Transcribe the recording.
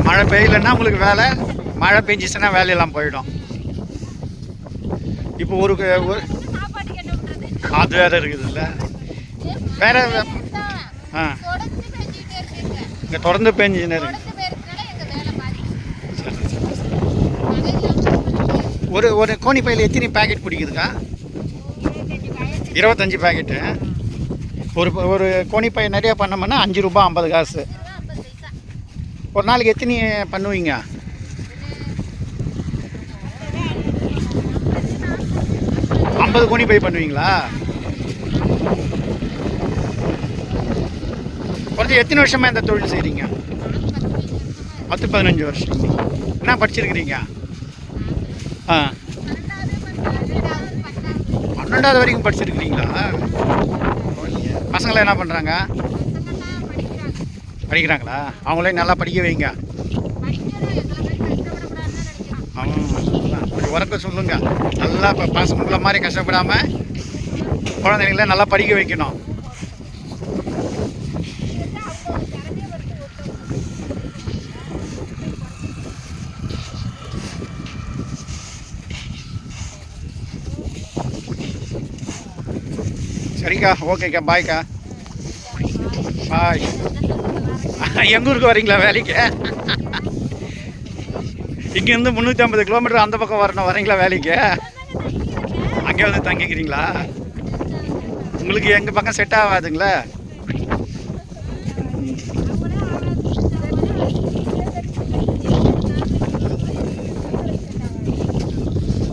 மழை பெய்யலைன்னா உங்களுக்கு வேலை, மழை பெஞ்சிச்சுன்னா வேலையெல்லாம் போயிடும். இப்போ ஒரு அது வேறு இருக்குதுல்ல, வேறு ஆ இங்கே தொடர்ந்து பெஞ்சுன்னு இருக்கு. ஒரு ஒரு கோணி பையில் எத்தனை பேக்கெட் பிடிக்குதுக்கா? 25 பேக்கெட்டு. ஒரு கோணி பை நிறைய பண்ணோம்னா 5 ரூபா 50 காசு. ஒரு நாளைக்கு எத்தனை பண்ணுவீங்க? 50 கோணி பை பண்ணுவீங்களா? குறைஞ்ச எத்தனை வருஷமாக இந்த தொழில் செய்கிறீங்க? 10-15 வருஷம். என்ன படிச்சிருக்கிறீங்க? ஆ, 12வது வரைக்கும் படிச்சிருக்கிறீங்களா? பசங்களாம் என்ன பண்ணுறாங்க? படிக்கிறாங்களா? அவங்களையும் நல்லா படிக்க வைங்க. கொஞ்சம் உறக்க சொல்லுங்க. நல்லா இப்போ பசங்களை மாதிரி கஷ்டப்படாமல் குழந்தைங்கள நல்லா படிக்க வைக்கணும். சரிக்கா, ஓகேக்கா, பாய்க்கா, பாய். எங்கள் ஊருக்கு வரீங்களா வேலைக்கு? இங்கேருந்து 350 கிலோமீட்டர் அந்த பக்கம் வரணும். வரீங்களா வேலைக்கு? அங்கே வந்து தங்கிக்கிறீங்களா? உங்களுக்கு எங்கள் பக்கம் செட் ஆகாதுங்களே.